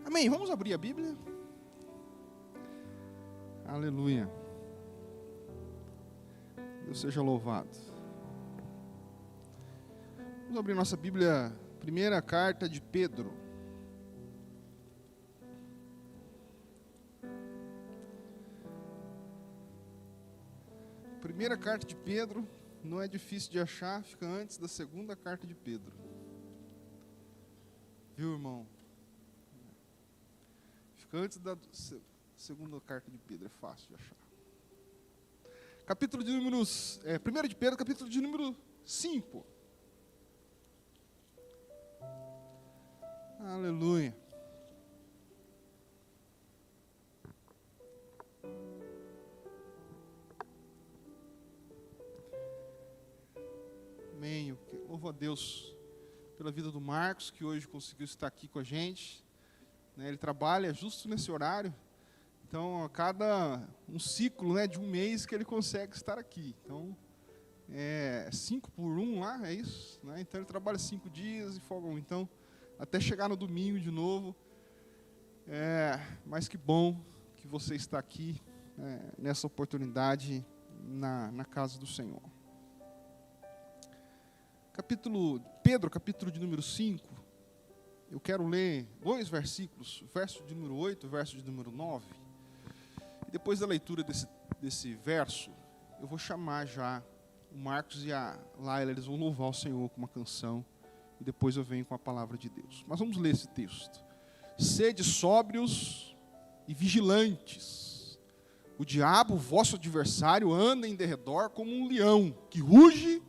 Amém? Vamos abrir a Bíblia? Aleluia. Deus seja louvado. Vamos abrir nossa Bíblia, primeira carta de Pedro. Primeira carta de Pedro, não é difícil de achar, fica antes da segunda carta de Pedro. Viu, irmão? Fica antes da segunda carta de Pedro, é fácil de achar. Capítulo de números, 1 de Pedro, capítulo de número 5. Aleluia. Amém. Eu louvo a Deus pela vida do Marcos, que hoje conseguiu estar aqui com a gente. Ele trabalha justo nesse horário. Então, a cada um ciclo, de um mês que ele consegue estar aqui. Então, 5 por 1 lá, é isso? Então, ele trabalha 5 dias e folga 1. Então, até chegar no domingo de novo. Mas que bom que você está aqui nessa oportunidade na casa do Senhor. Pedro, capítulo de número 5, eu quero ler 2 versículos, verso de número 8 e verso de número 9. E depois da leitura desse verso, eu vou chamar já o Marcos e a Laila, eles vão louvar o Senhor com uma canção, e depois eu venho com a palavra de Deus. Mas vamos ler esse texto. Sede sóbrios e vigilantes. O diabo, vosso adversário, anda em derredor como um leão, que ruge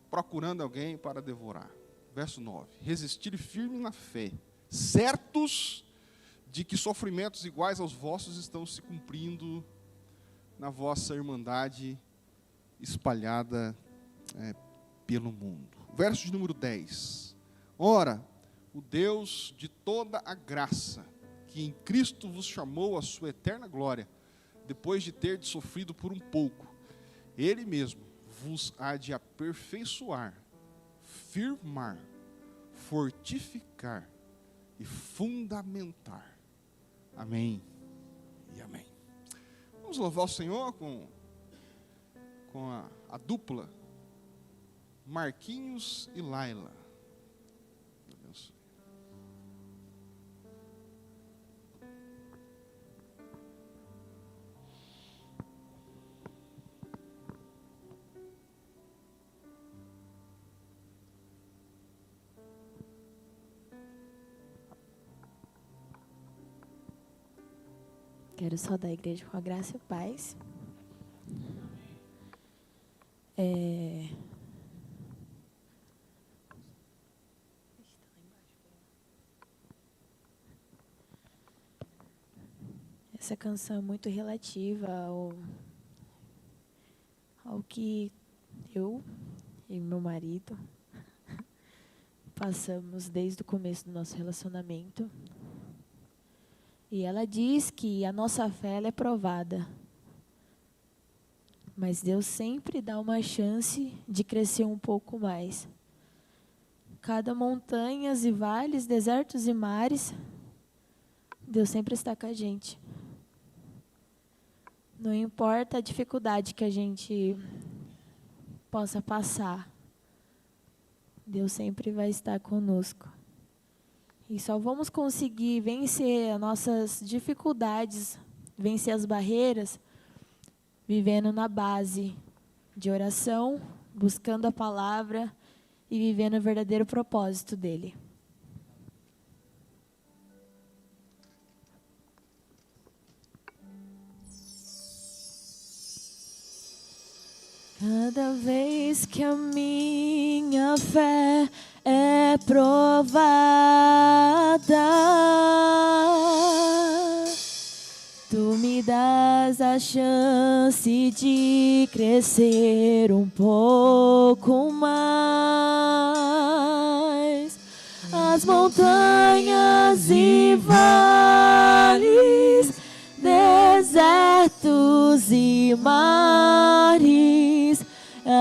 procurando alguém para devorar. Verso 9. Resistir firme na fé, certos de que sofrimentos iguais aos vossos estão se cumprindo na vossa irmandade espalhada pelo mundo. Verso de número 10. Ora, o Deus de toda a graça, que em Cristo vos chamou à sua eterna glória, depois de ter sofrido por um pouco, Ele mesmo vos há de aperfeiçoar, firmar, fortificar e fundamentar. Amém e amém. Vamos louvar o Senhor com a dupla Marquinhos e Laila. Deus abençoe. Quero saudar a igreja com a graça e paz. Essa canção é muito relativa ao que eu e meu marido passamos desde o começo do nosso relacionamento. E ela diz que a nossa fé ela é provada. Mas Deus sempre dá uma chance de crescer um pouco mais. Cada montanhas e vales, desertos e mares, Deus sempre está com a gente. Não importa a dificuldade que a gente possa passar, Deus sempre vai estar conosco. E só vamos conseguir vencer as nossas dificuldades, vencer as barreiras, vivendo na base de oração, buscando a palavra e vivendo o verdadeiro propósito dele. Cada vez que a minha fé é provada, tu me dás a chance de crescer um pouco mais. As montanhas e vales, desertos e mares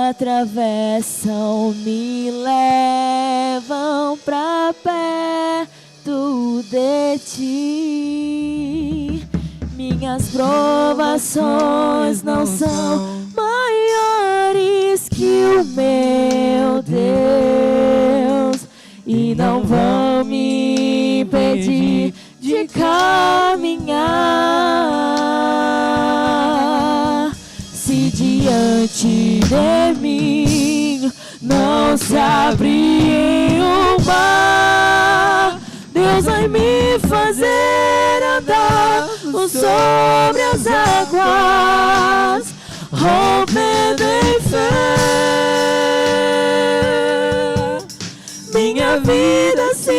atravessam, me levam pra perto de ti. Minhas provações não são maiores que o meu Deus e não vão me impedir de caminhar. Se diante de mim não se abrir o mar, Deus vai me fazer andar sobre as águas, rompendo em fé. Minha vida se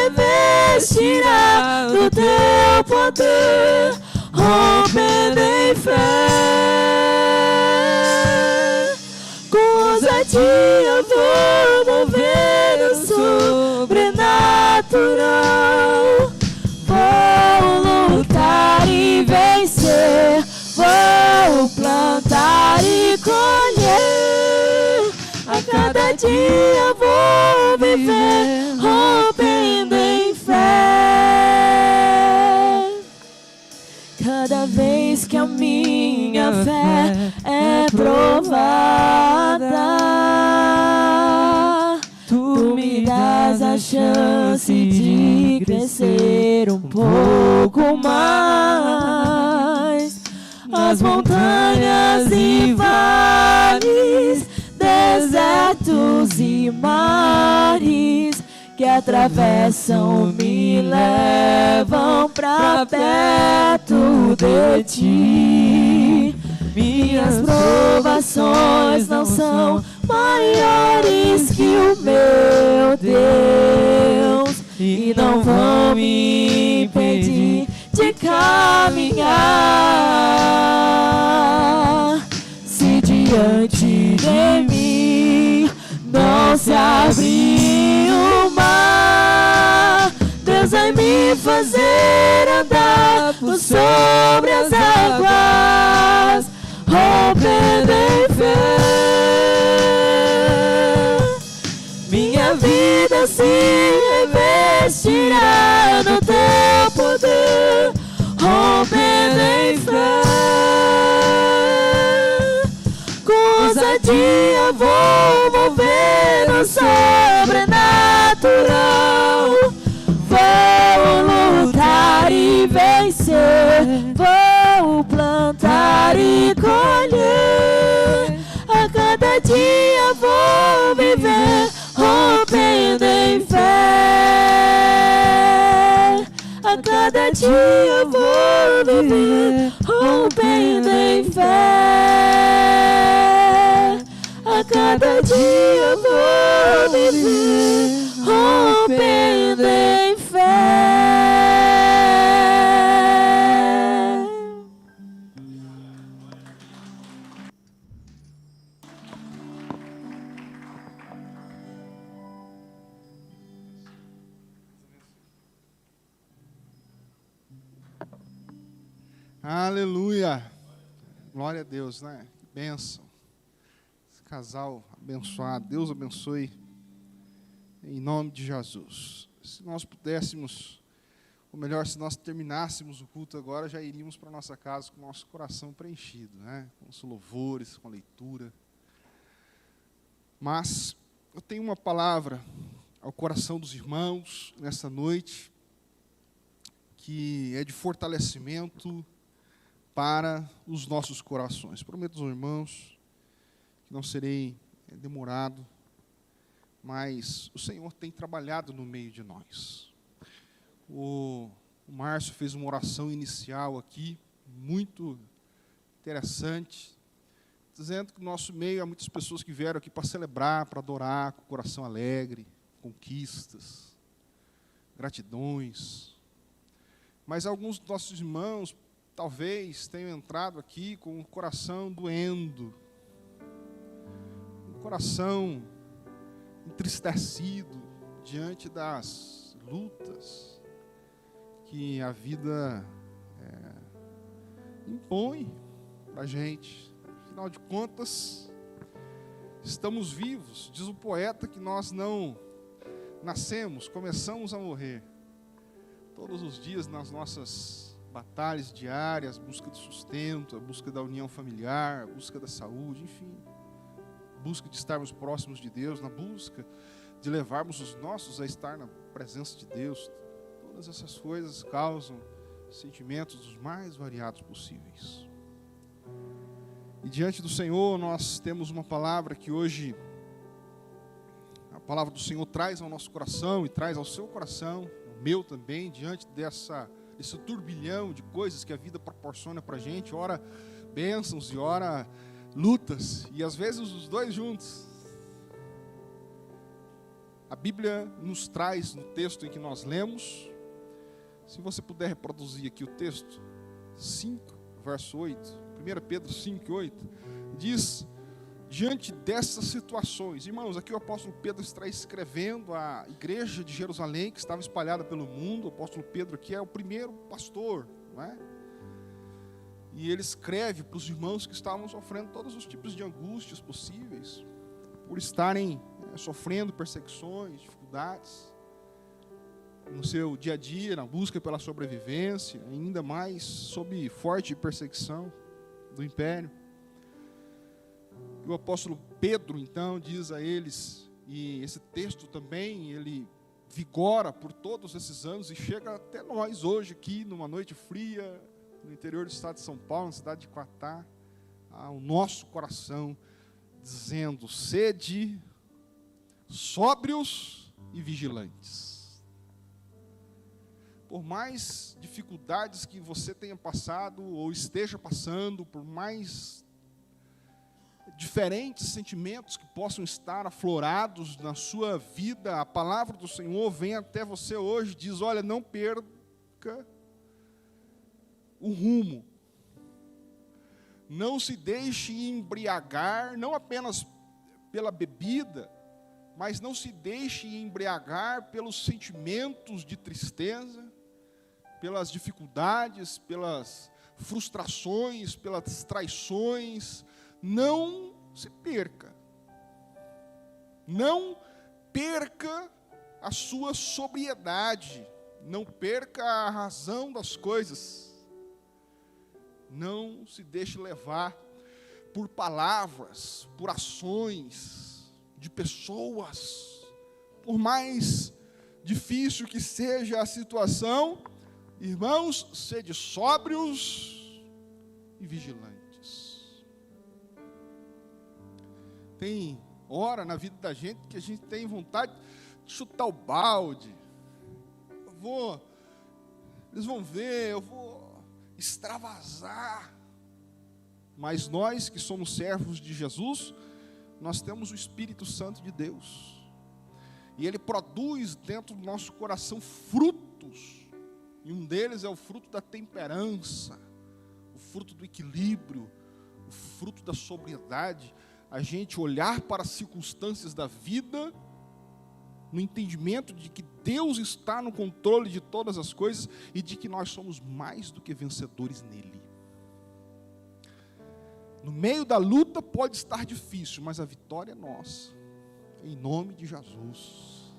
revestirá do teu poder, rompendo em fé. Com ousadia vou mover o sobrenatural. Vou lutar e vencer, vou plantar e colher. A cada dia vou viver, rompendo em fé. Cada vez que a minha fé é provada, tu me dás a chance de crescer um pouco mais. As montanhas e vales, desertos e mares que atravessam me levam pra perto de ti. Minhas provações não são maiores que o meu Deus e não vão me impedir de caminhar. Se diante de mim não se abrir o mar, Deus vai me fazer andar por sobre as águas, rompendo em fé. Minha vida se revestirá do teu poder, rompendo em fé. Com ousadia vou mover o sobrenatural. Vou lutar e vencer, vou plantar e colher. A cada dia vou viver, rompendo em fé. A cada dia vou viver, rompendo em fé. A cada dia vou viver, rompendo em fé. Aleluia. Glória a Deus, né? Que bênção. Esse casal abençoado. Deus abençoe. Em nome de Jesus. Se nós pudéssemos, ou melhor, se nós terminássemos o culto agora, já iríamos para a nossa casa com o nosso coração preenchido, né? Com os louvores, com a leitura. Mas eu tenho uma palavra ao coração dos irmãos nessa noite, que é de fortalecimento para os nossos corações. Prometo aos irmãos que não serei demorado, mas o Senhor tem trabalhado no meio de nós. O Márcio fez uma oração inicial aqui, muito interessante, dizendo que no nosso meio há muitas pessoas que vieram aqui para celebrar, para adorar, com o coração alegre, conquistas, gratidões. Mas alguns dos nossos irmãos talvez tenham entrado aqui com o coração doendo, o coração entristecido diante das lutas que a vida impõe para a gente. Afinal de contas, estamos vivos. Diz o poeta que nós não nascemos, começamos a morrer. todos os dias nas nossas batalhas diárias, busca do sustento, a busca da união familiar, a busca da saúde, enfim, busca de estarmos próximos de Deus, na busca de levarmos os nossos a estar na presença de Deus. Todas essas coisas causam sentimentos dos mais variados possíveis. E diante do Senhor nós temos uma palavra que hoje, a palavra do Senhor traz ao nosso coração e traz ao seu coração, ao meu também, diante desse turbilhão de coisas que a vida proporciona para a gente, ora bênçãos e ora lutas, e às vezes os dois juntos. A Bíblia nos traz no texto em que nós lemos, se você puder reproduzir aqui o texto, 5, verso 8, 1 Pedro 5, 8, diz, diante dessas situações, irmãos, aqui o apóstolo Pedro está escrevendo à igreja de Jerusalém, que estava espalhada pelo mundo. O apóstolo Pedro aqui é o primeiro pastor, não é? E ele escreve para os irmãos que estavam sofrendo todos os tipos de angústias possíveis, por estarem sofrendo perseguições, dificuldades, no seu dia a dia, na busca pela sobrevivência, ainda mais sob forte perseguição do império. E o apóstolo Pedro, então, diz a eles, e esse texto também, ele vigora por todos esses anos e chega até nós hoje aqui, numa noite fria, no interior do estado de São Paulo, na cidade de Quatá, ao nosso coração, dizendo, sede sóbrios e vigilantes. Por mais dificuldades que você tenha passado ou esteja passando, por mais diferentes sentimentos que possam estar aflorados na sua vida, a palavra do Senhor vem até você hoje, diz, olha, não perca o rumo. Não se deixe embriagar, não apenas pela bebida, mas não se deixe embriagar pelos sentimentos de tristeza, pelas dificuldades, pelas frustrações, pelas traições. Não se perca. Não perca a sua sobriedade. Não perca a razão das coisas. Não se deixe levar por palavras, por ações de pessoas. Por mais difícil que seja a situação, irmãos, sede sóbrios e vigilantes. Tem hora na vida da gente que a gente tem vontade de chutar o balde. Eles vão ver, eu vou extravasar. Mas nós que somos servos de Jesus, nós temos o Espírito Santo de Deus. E Ele produz dentro do nosso coração frutos. E um deles é o fruto da temperança, o fruto do equilíbrio, o fruto da sobriedade. A gente olhar para as circunstâncias da vida, no entendimento de que Deus está no controle de todas as coisas e de que nós somos mais do que vencedores nele. No meio da luta pode estar difícil, mas a vitória é nossa, em nome de Jesus.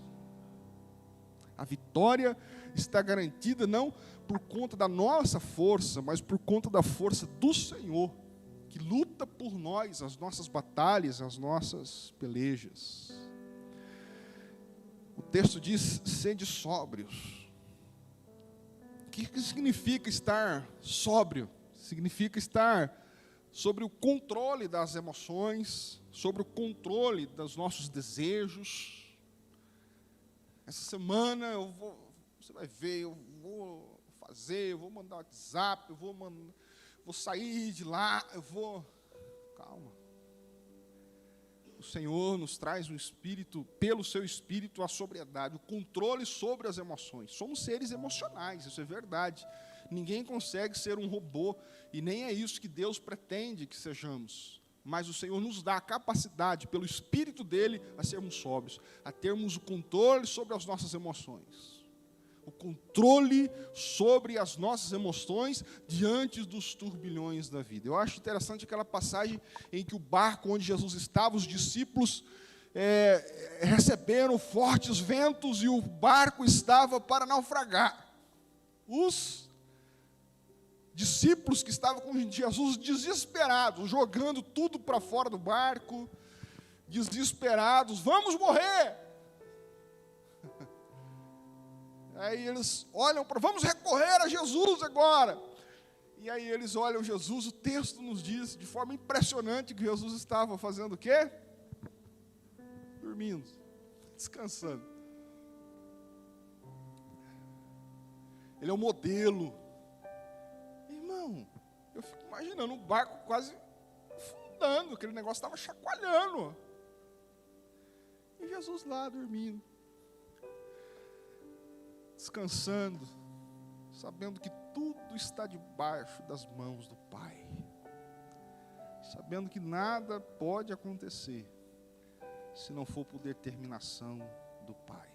A vitória está garantida não por conta da nossa força, mas por conta da força do Senhor, que luta por nós, as nossas batalhas, as nossas pelejas. O texto diz, sede sóbrios. O que significa estar sóbrio? Significa estar sobre o controle das emoções, sobre o controle dos nossos desejos. Essa semana você vai ver, eu vou fazer, eu vou mandar um WhatsApp, vou sair de lá, calma. O Senhor nos traz um espírito, pelo seu espírito, a sobriedade, o controle sobre as emoções. Somos seres emocionais, isso é verdade. Ninguém consegue ser um robô, e nem é isso que Deus pretende que sejamos. Mas o Senhor nos dá a capacidade, pelo Espírito dEle, a sermos sóbrios, a termos o controle sobre as nossas emoções. O controle sobre as nossas emoções diante dos turbilhões da vida. Eu acho interessante aquela passagem em que o barco onde Jesus estava, os discípulos receberam fortes ventos e o barco estava para naufragar. os discípulos que estavam com Jesus desesperados, jogando tudo para fora do barco, desesperados, vamos morrer. Aí eles olham para, vamos recorrer a Jesus agora. E aí eles olham Jesus, o texto nos diz de forma impressionante que Jesus estava fazendo o quê? Dormindo, descansando. Ele é o modelo. Irmão, eu fico imaginando um barco quase afundando, aquele negócio estava chacoalhando. E Jesus lá dormindo, descansando, sabendo que tudo está debaixo das mãos do Pai, sabendo que nada pode acontecer se não for por determinação do Pai.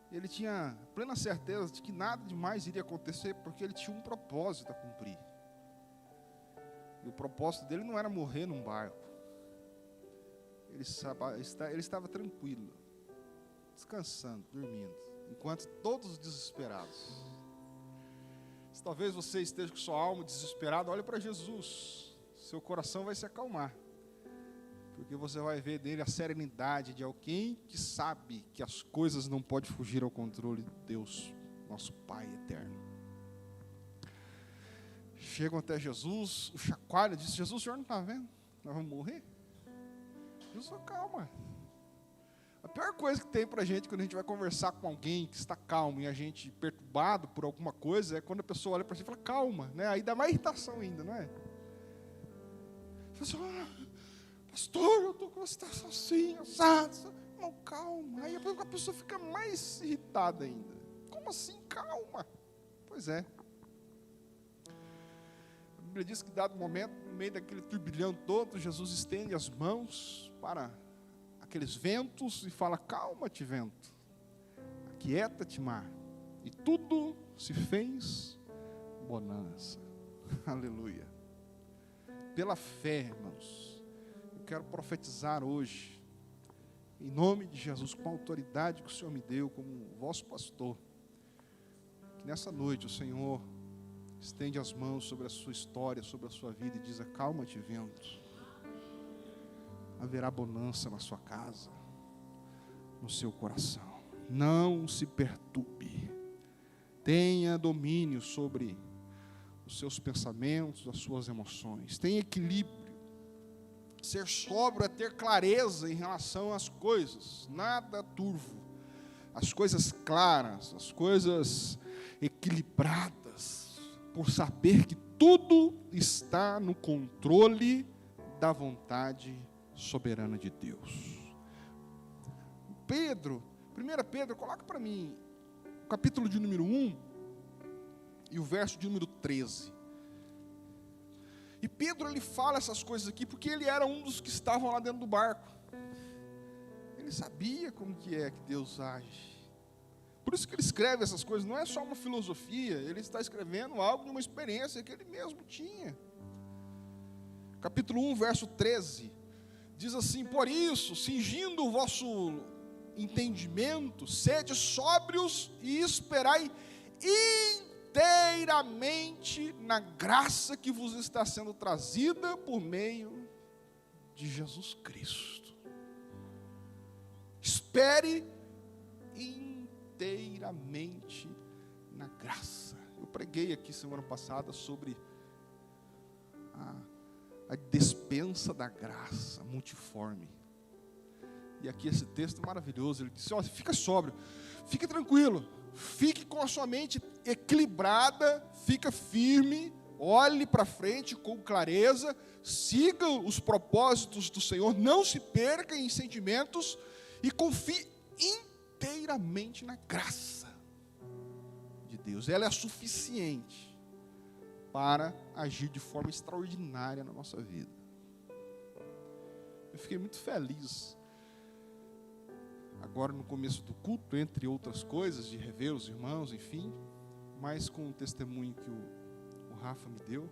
Ele tinha plena certeza de que nada demais iria acontecer, porque ele tinha um propósito a cumprir. E o propósito dele não era morrer num barco. Ele estava tranquilo, descansando, dormindo, enquanto todos desesperados. Se talvez você esteja com sua alma desesperada, olhe para Jesus, seu coração vai se acalmar, porque você vai ver dele a serenidade de alguém que sabe que as coisas não podem fugir ao controle de Deus, nosso Pai eterno. Chegam até Jesus, o chacoalha, diz, Jesus, o senhor não está vendo? Nós vamos morrer? Jesus, calma. A pior coisa que tem para a gente quando a gente vai conversar com alguém que está calmo e a gente perturbado por alguma coisa é quando a pessoa olha para você e fala, calma, né? Aí dá mais irritação ainda, não é? Você fala assim, pastor, eu estou com uma situação assim, assado. Não, calma. Aí a pessoa fica mais irritada ainda. Como assim, calma? Pois é. A Bíblia diz que, dado momento, no meio daquele turbilhão todo, Jesus estende as mãos para aqueles ventos e fala, calma-te, vento, aquieta-te, mar. E tudo se fez bonança. Aleluia. Pela fé, irmãos, eu quero profetizar hoje, em nome de Jesus, com a autoridade que o Senhor me deu como vosso pastor, que nessa noite o Senhor estende as mãos sobre a sua história, sobre a sua vida e diz, acalma-te, vento. Haverá bonança na sua casa, no seu coração. Não se perturbe. Tenha domínio sobre os seus pensamentos, as suas emoções. Tenha equilíbrio. Ser sóbrio é ter clareza em relação às coisas. Nada turvo. As coisas claras, as coisas equilibradas. Por saber que tudo está no controle da vontade soberana de Deus. Pedro, 1 Pedro, coloca para mim o capítulo de número 1 e o verso de número 13. E Pedro, ele fala essas coisas aqui porque ele era um dos que estavam lá dentro do barco. Ele sabia como que é que Deus age. Por isso que ele escreve essas coisas, não é só uma filosofia, ele está escrevendo algo de uma experiência que ele mesmo tinha. Capítulo 1, verso 13. Diz assim, por isso, cingindo o vosso entendimento, sede sóbrios e esperai inteiramente na graça que vos está sendo trazida por meio de Jesus Cristo. Espere inteiramente na graça. Eu preguei aqui semana passada sobre a dispensa da graça multiforme. E aqui esse texto é maravilhoso. Ele disse, ó, fica sóbrio, fique tranquilo, fique com a sua mente equilibrada, fica firme, olhe para frente com clareza, siga os propósitos do Senhor, não se perca em sentimentos e confie inteiramente na graça de Deus. Ela é suficiente para agir de forma extraordinária na nossa vida. Eu fiquei muito feliz agora no começo do culto, entre outras coisas, de rever os irmãos, enfim, mas com o testemunho que o Rafa me deu.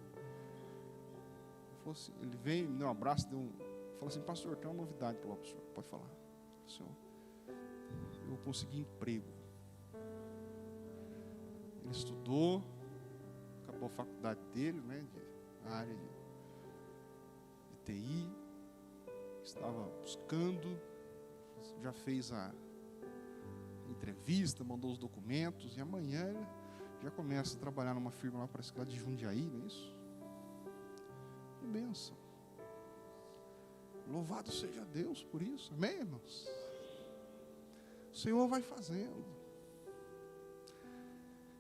Ele veio, me deu um abraço, falou assim, pastor, tem uma novidade para falar para o senhor, pode falar. Senhor, eu consegui emprego. Ele estudou, acabou a faculdade dele, né, na área de TI, estava buscando, já fez a entrevista, mandou os documentos, e amanhã ele já começa a trabalhar numa firma lá, parece que lá de Jundiaí, não é isso? Que bênção. Louvado seja Deus por isso, amém, irmãos? O Senhor vai fazendo.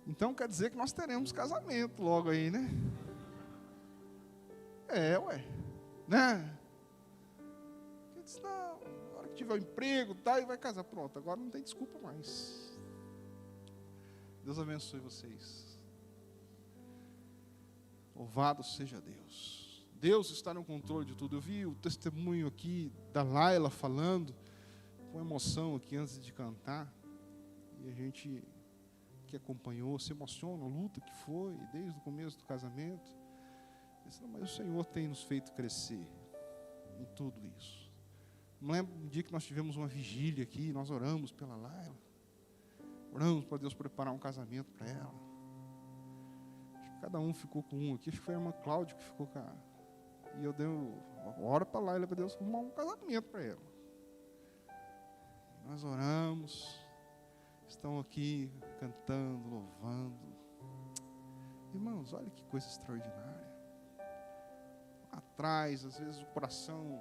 Então quer dizer que nós teremos casamento logo aí, né? Ué, né? Ele disse, não, na hora que tiver o emprego, tá, e vai casar, pronto, agora não tem desculpa mais. Deus abençoe vocês. Louvado seja Deus. Deus está no controle de tudo. Eu vi o testemunho aqui da Laila falando com emoção aqui antes de cantar. E a gente que acompanhou se emociona, a luta que foi desde o começo do casamento. Disse, mas o Senhor tem nos feito crescer em tudo isso. Me lembro um dia que nós tivemos uma vigília aqui, nós oramos pela Laila. Oramos para Deus preparar um casamento para ela. Acho que cada um ficou com um aqui. Acho que foi a irmã Cláudia que ficou com a... E eu dei ora para Laila, para Deus arrumar um casamento para ela. Nós oramos. Estão aqui cantando, louvando. Irmãos, olha que coisa extraordinária. Atrás, às vezes o coração,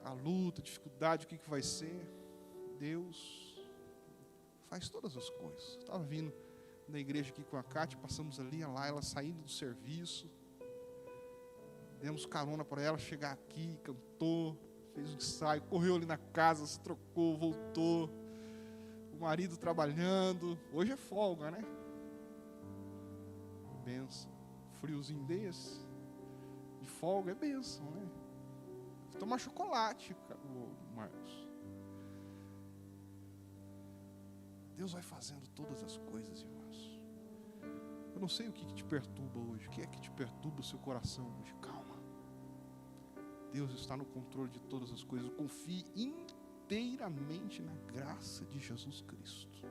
a luta, a dificuldade, o que vai ser. Deus faz todas as coisas. Eu estava vindo na igreja aqui com a Cátia, passamos ali, a Laila saindo do serviço. Demos carona para ela chegar aqui, cantou, fez um ensaio, correu ali na casa, se trocou, voltou. O marido trabalhando. Hoje é folga, né? Benção. Friozinho desse. De folga é benção, né? Vou tomar chocolate, Marcos. Deus vai fazendo todas as coisas, irmãos. Eu não sei o que te perturba hoje. O que é que te perturba o seu coração hoje? Calma. Deus está no controle de todas as coisas. Confie inteiramente na graça de Jesus Cristo.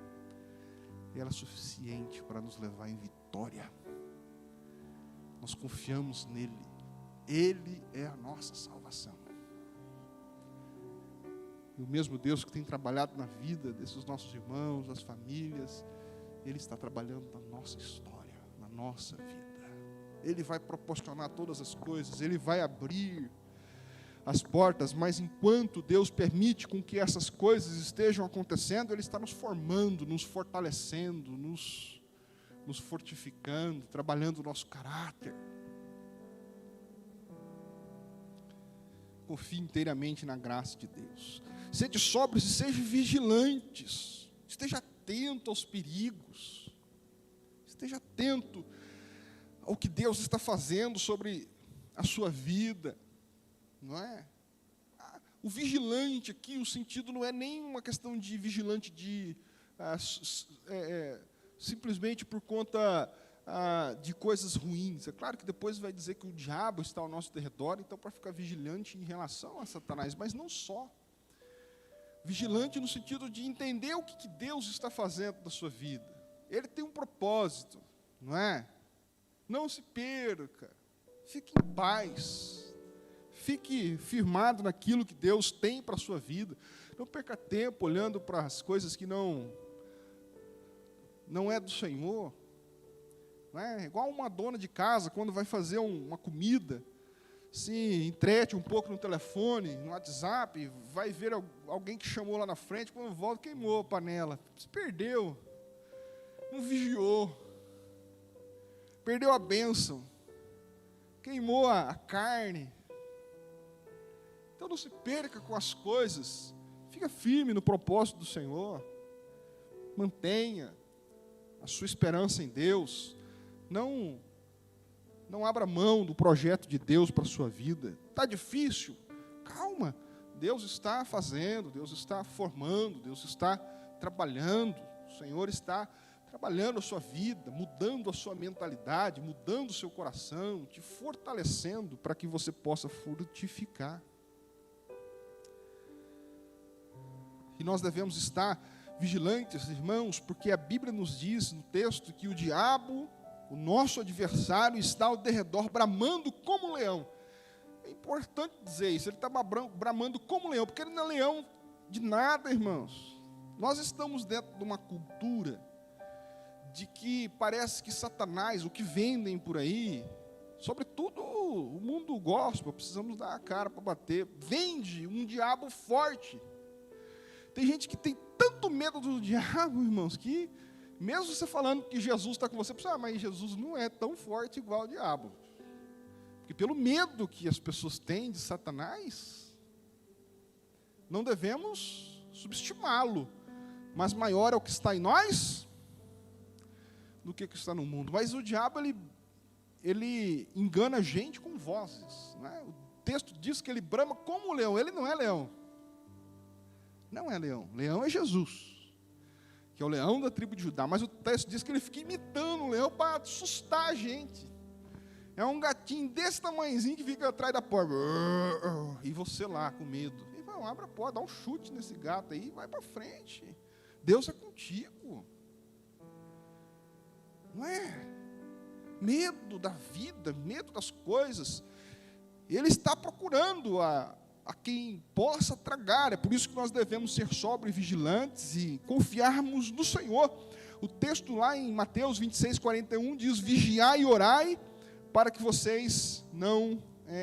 Ela é suficiente para nos levar em vitória. Nós confiamos nele. Ele é a nossa salvação. E o mesmo Deus que tem trabalhado na vida desses nossos irmãos, das famílias, Ele está trabalhando na nossa história, na nossa vida. Ele vai proporcionar todas as coisas, Ele vai abrir as portas, mas enquanto Deus permite com que essas coisas estejam acontecendo, Ele está nos formando, nos fortalecendo, nos fortificando, trabalhando o nosso caráter. Confie inteiramente na graça de Deus. Sede sóbrios e sejam vigilantes. Esteja atento aos perigos. Esteja atento ao que Deus está fazendo sobre a sua vida. Não é? O vigilante aqui, o sentido não é nem uma questão de vigilante de simplesmente por conta de coisas ruins. É claro que depois vai dizer que o diabo está ao nosso redor, então para ficar vigilante em relação a Satanás, mas não só. Vigilante no sentido de entender o que Deus está fazendo da sua vida. Ele tem um propósito, não é? Não se perca, fique em paz. Fique firmado naquilo que Deus tem para a sua vida. Não perca tempo olhando para as coisas que não é do Senhor. Não é? Igual uma dona de casa, quando vai fazer uma comida, se entrete um pouco no telefone, no WhatsApp, vai ver alguém que chamou lá na frente, quando volta, queimou a panela. Se perdeu. Não vigiou. Perdeu a bênção. Queimou a carne. Então não se perca com as coisas. Fica firme no propósito do Senhor. Mantenha a sua esperança em Deus. Não abra mão do projeto de Deus para a sua vida. Está difícil? Calma. Deus está fazendo, Deus está formando, Deus está trabalhando. O Senhor está trabalhando a sua vida, mudando a sua mentalidade, mudando o seu coração, te fortalecendo para que você possa frutificar. E nós devemos estar vigilantes, irmãos, porque a Bíblia nos diz no texto que o diabo, o nosso adversário, está ao derredor bramando como um leão. É importante dizer isso, ele está bramando como um leão, porque ele não é leão de nada, irmãos. Nós estamos dentro de uma cultura de que parece que Satanás, o que vendem por aí, sobretudo o mundo gospel, precisamos dar a cara para bater, vende um diabo forte. Tem gente que tem tanto medo do diabo, irmãos, que mesmo você falando que Jesus está com você, você pensa, mas Jesus não é tão forte igual o diabo. Porque pelo medo que as pessoas têm de Satanás, não devemos subestimá-lo, mas maior é o que está em nós do que está no mundo. Mas o diabo, ele engana a gente com vozes, né? O texto diz que ele brama como um leão. Ele não é leão. Não é leão. Leão é Jesus, que é o leão da tribo de Judá. Mas o texto diz que ele fica imitando o leão para assustar a gente. É um gatinho desse tamanhozinho que fica atrás da porta. E você lá com medo. Irmão, abre a porta, dá um chute nesse gato aí e vai para frente. Deus é contigo. Não é? Medo da vida, medo das coisas. Ele está procurando a quem possa tragar. É por isso que nós devemos ser sóbrios e vigilantes e confiarmos no Senhor. O texto lá em Mateus 26:41 diz: vigiai e orai para que vocês não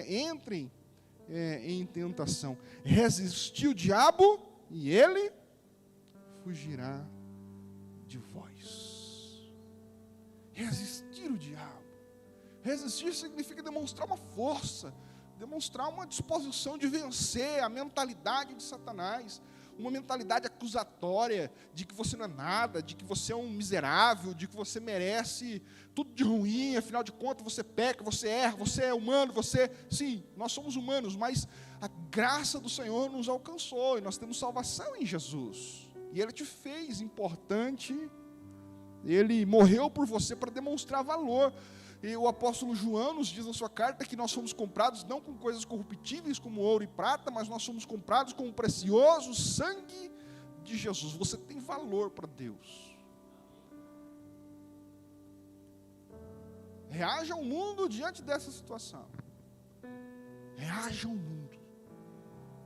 entrem em tentação. Resistir o diabo e ele fugirá de vós. Resistir o diabo. Resistir significa demonstrar uma força, demonstrar uma disposição de vencer a mentalidade de Satanás, uma mentalidade acusatória de que você não é nada, de que você é um miserável, de que você merece tudo de ruim, afinal de contas você peca, você erra, você é humano, sim, nós somos humanos, mas a graça do Senhor nos alcançou e nós temos salvação em Jesus. E Ele te fez importante. Ele morreu por você para demonstrar valor. E o apóstolo João nos diz na sua carta que nós somos comprados não com coisas corruptíveis como ouro e prata, mas nós somos comprados com o precioso sangue de Jesus. Você tem valor para Deus. Reaja ao mundo diante dessa situação. Reaja ao mundo.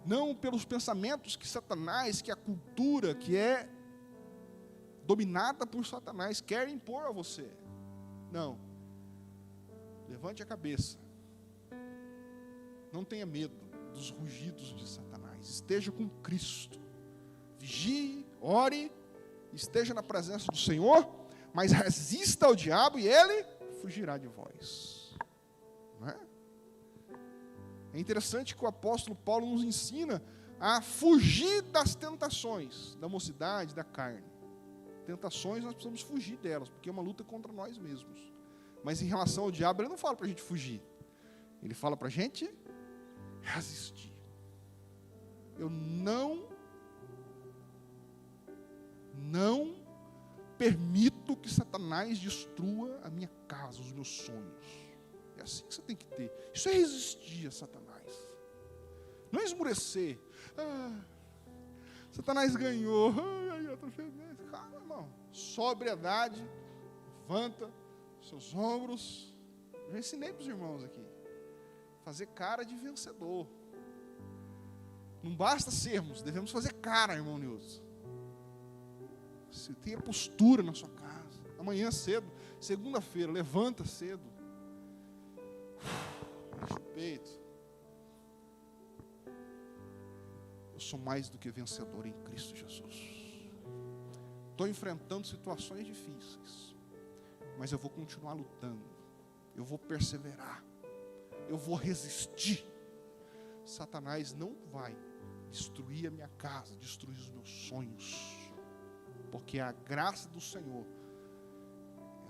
Não pelos pensamentos que Satanás, que a cultura, que é dominada por Satanás, quer impor a você. Não. Levante a cabeça. Não tenha medo dos rugidos de Satanás. Esteja com Cristo. Vigie, ore, esteja na presença do Senhor, mas resista ao diabo e ele fugirá de vós. Não é? É interessante que o apóstolo Paulo nos ensina a fugir das tentações da mocidade, da carne. Tentações nós precisamos fugir delas, porque é uma luta contra nós mesmos. Mas em relação ao diabo, ele não fala para a gente fugir. Ele fala para a gente resistir. Eu não permito que Satanás destrua a minha casa, os meus sonhos. É assim que você tem que ter. Isso é resistir a Satanás. Não é esmurecer. Satanás ganhou. Eu estou feliz. Calma, irmão. Sobriedade. Levanta seus ombros. Eu ensinei para os irmãos aqui. Fazer cara de vencedor. Não basta sermos, devemos fazer cara, irmão Nilson. Você tenha postura na sua casa. Amanhã cedo, segunda-feira, levanta cedo. Enche o peito. Eu sou mais do que vencedor em Cristo Jesus. Estou enfrentando situações difíceis, mas eu vou continuar lutando. Eu vou perseverar. Eu vou resistir. Satanás não vai destruir a minha casa, destruir os meus sonhos, porque a graça do Senhor,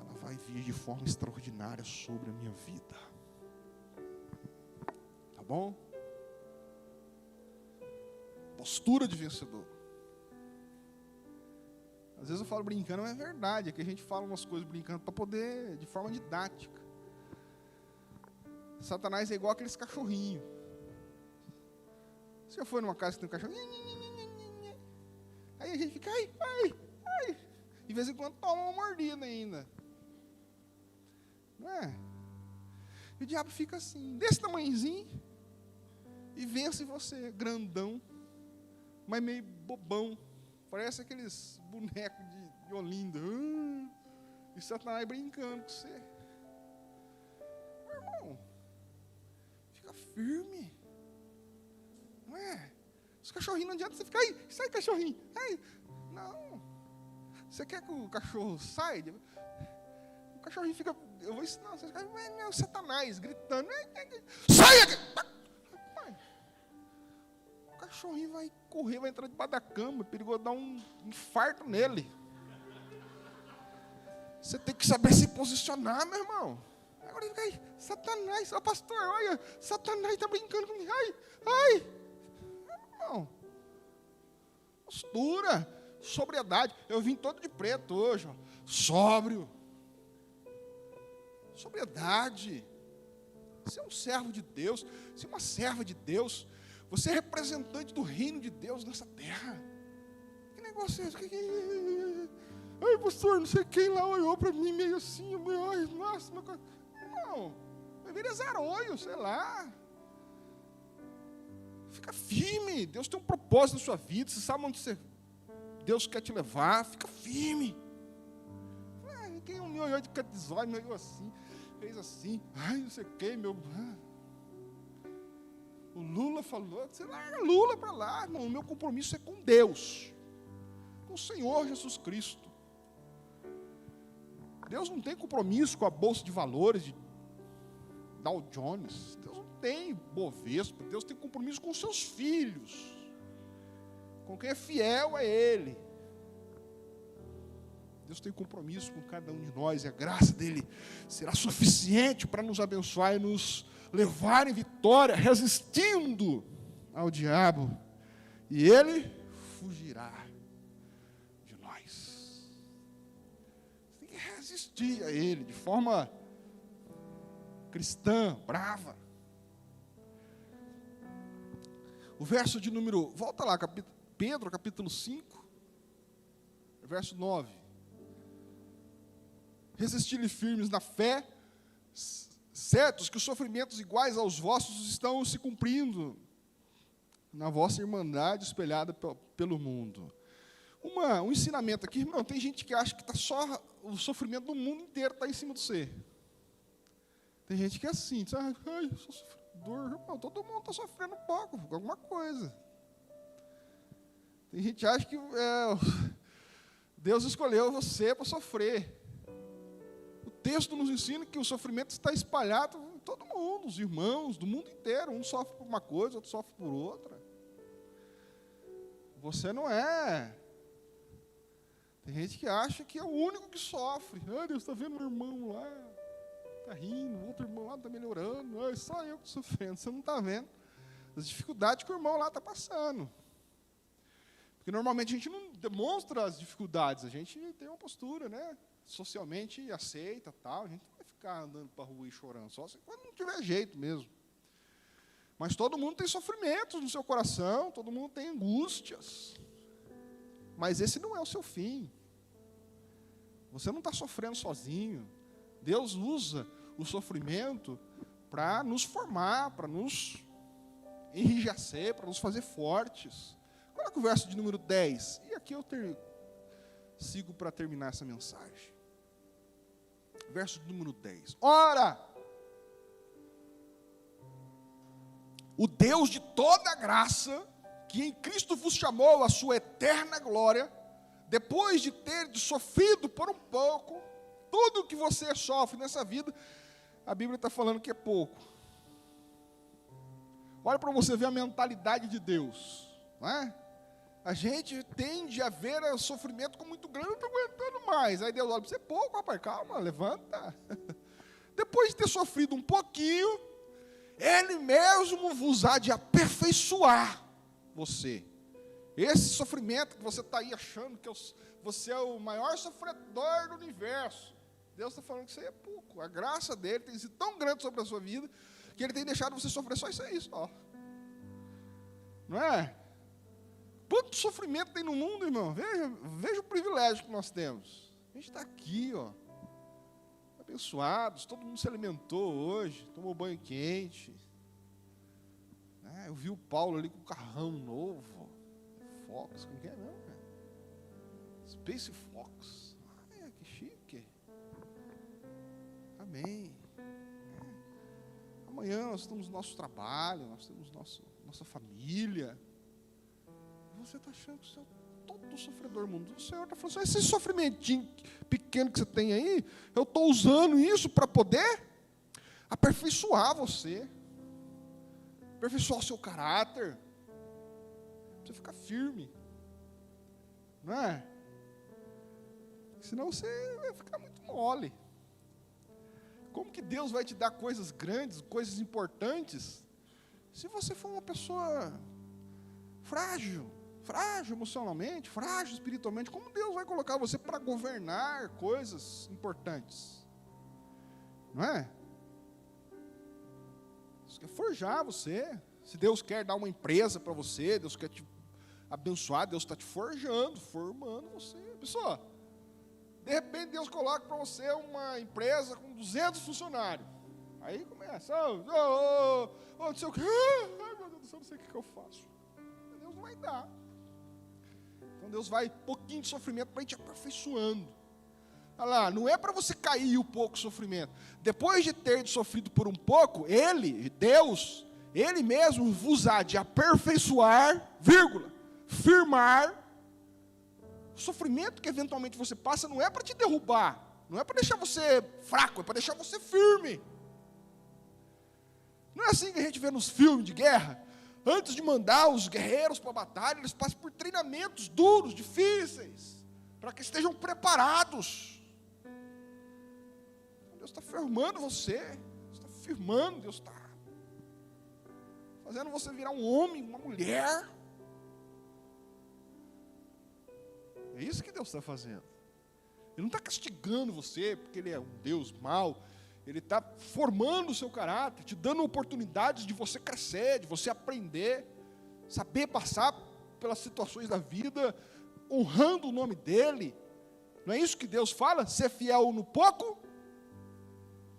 ela vai vir de forma extraordinária sobre a minha vida. Tá bom? Postura de vencedor. Às vezes eu falo brincando, mas é verdade, é que a gente fala umas coisas brincando para poder, de forma didática. Satanás é igual aqueles cachorrinhos. Você já foi numa casa que tem um cachorro? Aí Aí a gente fica, ai, ai, ai. De vez em quando toma uma mordida ainda. Não é? E o diabo fica assim, desse tamanhozinho, e vence você, grandão, mas meio bobão. Parece aqueles bonecos de Olinda. E Satanás brincando com você. Meu irmão, fica firme. Não é? Os cachorrinhos não adianta você ficar aí, sai cachorrinho. Ai. Não. Você quer que o cachorro saia? O cachorrinho fica, eu vou ensinar, você fica, meu Satanás, gritando. Sai aqui! O cachorrinho vai correr, vai entrar debaixo da cama, perigoso dar um infarto nele. Você tem que saber se posicionar, meu irmão. Agora fica aí, Satanás, ó pastor, olha, Satanás está brincando comigo. Ai, ai. Não. Postura, sobriedade. Eu vim todo de preto hoje, ó. Sóbrio. Sobriedade. Você é um servo de Deus, você é uma serva de Deus. Você é representante do reino de Deus nessa terra. Que negócio é esse? Ai, pastor, não sei quem lá olhou para mim meio assim. Ai, nossa, meu... Não, vai vir zarolho, sei lá. Fica firme. Deus tem um propósito na sua vida. Você sabe onde Deus quer te levar. Fica firme. Quem me olhou de catizói, me olhou assim, fez assim. Ai, não sei quem, meu... O Lula falou, você larga Lula para lá, irmão. O meu compromisso é com Deus, com o Senhor Jesus Cristo. Deus não tem compromisso com a Bolsa de Valores de Dow Jones. Deus não tem Bovespa. Deus tem compromisso com os seus filhos, com quem é fiel a Ele. Deus tem compromisso com cada um de nós, e a graça dEle será suficiente para nos abençoar e nos levar em vitória, resistindo ao diabo, e ele fugirá de nós. Você tem que resistir a ele de forma cristã, brava. O verso de número, volta lá, Pedro, capítulo 5, verso 9. Resistir-lhe firmes na fé, certos que os sofrimentos iguais aos vossos estão se cumprindo na vossa irmandade espelhada pelo mundo. Um ensinamento aqui, irmão, tem gente que acha que tá só o sofrimento do mundo inteiro está em cima de você. Tem gente que é assim, diz, ai, eu sou sofredor. Irmão, todo mundo está sofrendo um pouco, alguma coisa. Tem gente que acha que Deus escolheu você para sofrer. O texto nos ensina que o sofrimento está espalhado em todo mundo, os irmãos do mundo inteiro. Um sofre por uma coisa, outro sofre por outra. Você não é. Tem gente que acha que é o único que sofre. Ai, Deus está vendo meu irmão lá, está rindo, o outro irmão lá está melhorando. Ai, só eu que estou sofrendo. Você não está vendo as dificuldades que o irmão lá está passando. Porque normalmente a gente não demonstra as dificuldades, a gente tem uma postura, né? Socialmente aceita, tal, a gente não vai ficar andando para a rua e chorando, só quando não tiver jeito mesmo. Mas todo mundo tem sofrimentos no seu coração, todo mundo tem angústias. Mas esse não é o seu fim. Você não está sofrendo sozinho. Deus usa o sofrimento para nos formar, para nos enrijecer, para nos fazer fortes. Coloca o verso de número 10. E aqui eu sigo para terminar essa mensagem. Verso de número 10. Ora, o Deus de toda graça, que em Cristo vos chamou à sua eterna glória, depois de ter sofrido por um pouco, tudo o que você sofre nessa vida, a Bíblia está falando que é pouco. Olha para você ver a mentalidade de Deus, não é? A gente tende a ver o sofrimento como muito grande, eu não estou aguentando mais. Aí Deus olha para você, pouco, rapaz, calma, levanta. Depois de ter sofrido um pouquinho, Ele mesmo vos há de aperfeiçoar você. Esse sofrimento que você está aí achando que você é o maior sofredor do universo, Deus está falando que isso aí é pouco. A graça dele tem sido tão grande sobre a sua vida, que Ele tem deixado você sofrer só isso aí, só. Não é? Quanto sofrimento tem no mundo, irmão? Veja o privilégio que nós temos. A gente está aqui, ó, abençoados, todo mundo se alimentou hoje, tomou banho quente. Eu vi o Paulo ali com um carrão novo. Fox, como que é mesmo, cara? Space Fox. Que chique. Amém. Amanhã nós temos nosso trabalho, nós temos nossa família. E você está achando que você é todo sofredor do mundo. O Senhor está falando assim, esse sofrimentinho pequeno que você tem aí, eu estou usando isso para poder aperfeiçoar você. Aperfeiçoar o seu caráter. Você ficar firme. Não é? Senão você vai ficar muito mole. Como que Deus vai te dar coisas grandes, coisas importantes, se você for uma pessoa frágil emocionalmente, frágil espiritualmente? Como Deus vai colocar você para governar coisas importantes? Não é? Deus quer forjar você. Se Deus quer dar uma empresa para você, Deus quer te abençoar, Deus está te forjando, formando você. Pessoal, de repente Deus coloca para você uma empresa com 200 funcionários. Aí começa, não sei o que, ai meu Deus do céu, não sei o que eu faço. Deus não vai dar. Então Deus vai, pouquinho de sofrimento para ir te aperfeiçoando. Olha lá, não é para você cair um pouco de sofrimento. Depois de ter sofrido por um pouco, Deus, Ele mesmo vos há de aperfeiçoar, firmar. O sofrimento que eventualmente você passa não é para te derrubar, não é para deixar você fraco, é para deixar você firme. Não é assim que a gente vê nos filmes de guerra? Antes de mandar os guerreiros para a batalha, eles passam por treinamentos duros, difíceis, para que estejam preparados. Deus está firmando você, Deus está firmando, Deus está fazendo você virar um homem, uma mulher. É isso que Deus está fazendo. Ele não está castigando você porque Ele é um Deus mau. Ele está formando o seu caráter, te dando oportunidades de você crescer, de você aprender, saber passar pelas situações da vida, honrando o nome dEle. Não é isso que Deus fala? Ser fiel no pouco,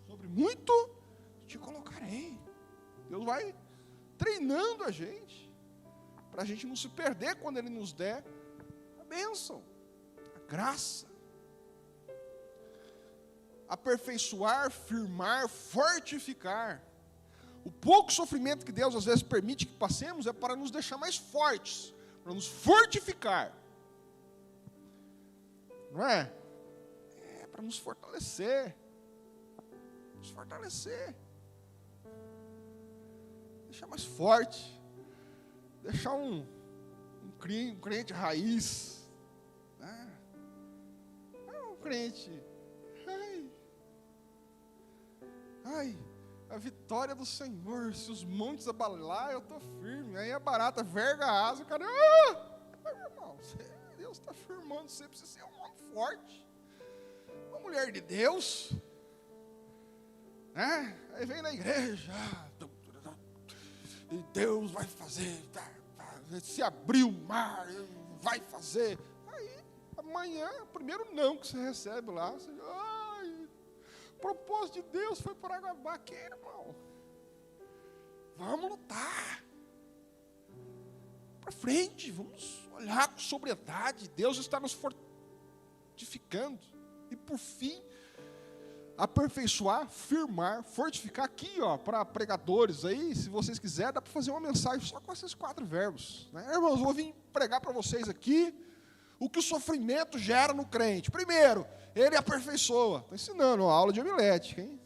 sobre muito te colocarei. Deus vai treinando a gente, para a gente não se perder quando Ele nos der a bênção, a graça. Aperfeiçoar, firmar, fortificar. O pouco sofrimento que Deus às vezes permite que passemos é para nos deixar mais fortes, para nos fortificar. Não é? É para nos fortalecer. Nos fortalecer. Deixar mais forte. Deixar um crente raiz. Né? É um crente. Ai, a vitória do Senhor. Se os montes abalar, eu estou firme. Aí a barata verga a asa, o cara, meu irmão, Deus está firmando, você precisa ser um homem forte, uma mulher de Deus, né? Aí vem na igreja, e Deus vai fazer, se abrir o mar, vai fazer. Aí, amanhã, o primeiro não que você recebe lá, você, o propósito de Deus foi por água abaixo, irmão. Vamos lutar. Para frente, vamos olhar com sobriedade. Deus está nos fortificando. E por fim, aperfeiçoar, firmar, fortificar. Aqui, para pregadores aí, se vocês quiserem, dá para fazer uma mensagem só com esses 4 verbos. Né? Irmãos, eu vou vir pregar para vocês aqui o que o sofrimento gera no crente. Primeiro, ele aperfeiçoa. Estou ensinando a aula de homilética, hein?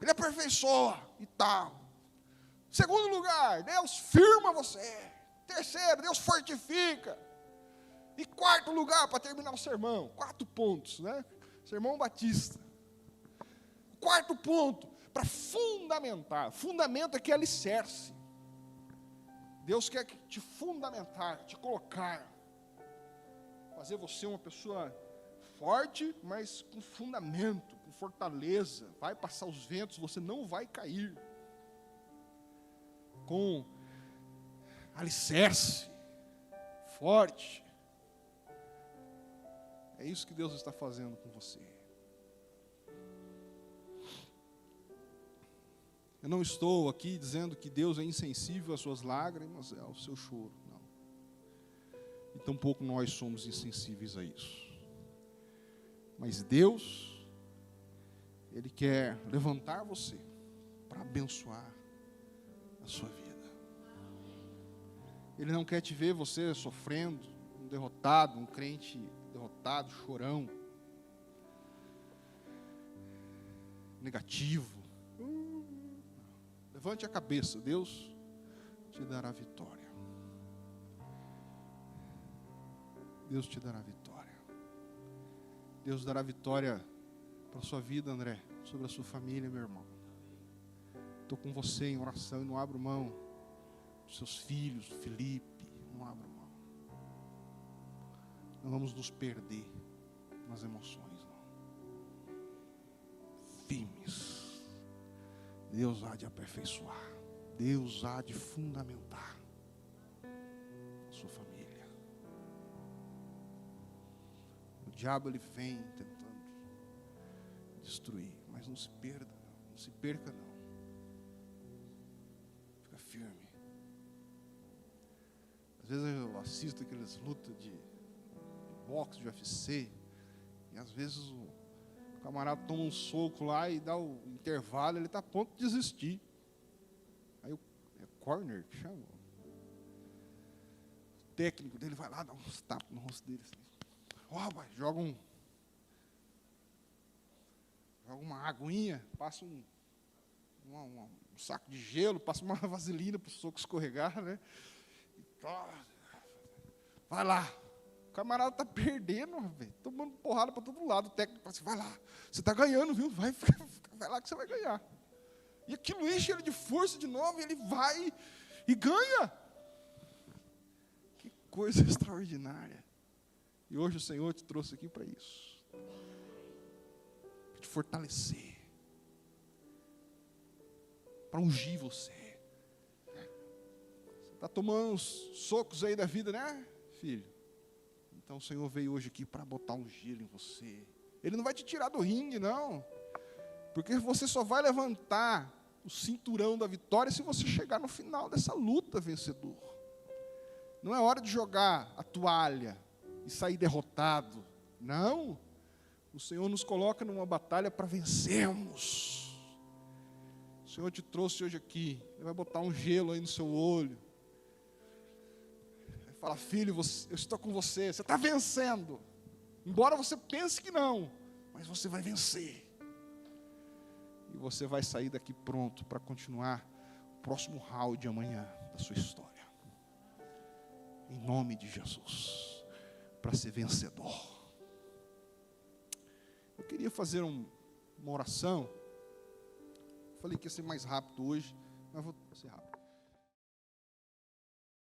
Ele aperfeiçoa e tal. Segundo lugar, Deus firma você. Terceiro, Deus fortifica. E quarto lugar, para terminar o sermão, 4 pontos, né? Sermão batista. Quarto ponto, para fundamentar. Fundamento aqui é alicerce. Deus quer te fundamentar, te colocar. Fazer você uma pessoa forte, mas com fundamento, com fortaleza. Vai passar os ventos, você não vai cair. Com alicerce, forte. É isso que Deus está fazendo com você. Eu não estou aqui dizendo que Deus é insensível às suas lágrimas, ao seu choro, não. E tampouco nós somos insensíveis a isso. Mas Deus, Ele quer levantar você para abençoar a sua vida. Ele não quer te ver você sofrendo, um derrotado, um crente derrotado, chorão, negativo. Levante a cabeça, Deus te dará vitória. Deus te dará vitória. Deus dará vitória para a sua vida, André, sobre a sua família, meu irmão. Estou com você em oração e não abro mão dos seus filhos, Felipe, não abro mão. Não vamos nos perder nas emoções, não. Firmes. Deus há de aperfeiçoar. Deus há de fundamentar a sua família. O diabo, ele vem tentando destruir, mas não se perda, não se perca, não. Fica firme. Às vezes eu assisto aquelas lutas de boxe, de UFC, e às vezes o camarada toma um soco lá e dá o intervalo, ele está a ponto de desistir. Aí é corner que chama. O técnico dele vai lá, dá uns tapas no rosto dele. Assim. Rapaz, joga uma aguinha, passa um saco de gelo, passa uma vaselina para o soco escorregar, né? Vai lá. O camarada está perdendo, velho, tomando porrada para todo lado. O técnico fala assim, vai lá, você está ganhando, viu? Vai lá que você vai ganhar. E aquilo enche ele de força de novo, e ele vai e ganha. Que coisa extraordinária. E hoje o Senhor te trouxe aqui para isso. Para te fortalecer. Para ungir você. Você está tomando uns socos aí da vida, né, filho? Então o Senhor veio hoje aqui para botar um gelo em você. Ele não vai te tirar do ringue, não. Porque você só vai levantar o cinturão da vitória se você chegar no final dessa luta vencedor. Não é hora de jogar a toalha e sair derrotado. Não. O Senhor nos coloca numa batalha para vencermos. O Senhor te trouxe hoje aqui. Ele vai botar um gelo aí no seu olho. Fala, filho, eu estou com você. Você está vencendo. Embora você pense que não. Mas você vai vencer. E você vai sair daqui pronto para continuar o próximo round amanhã da sua história. Em nome de Jesus. Para ser vencedor. Eu queria fazer uma oração. Falei que ia ser mais rápido hoje. Mas vou ser rápido.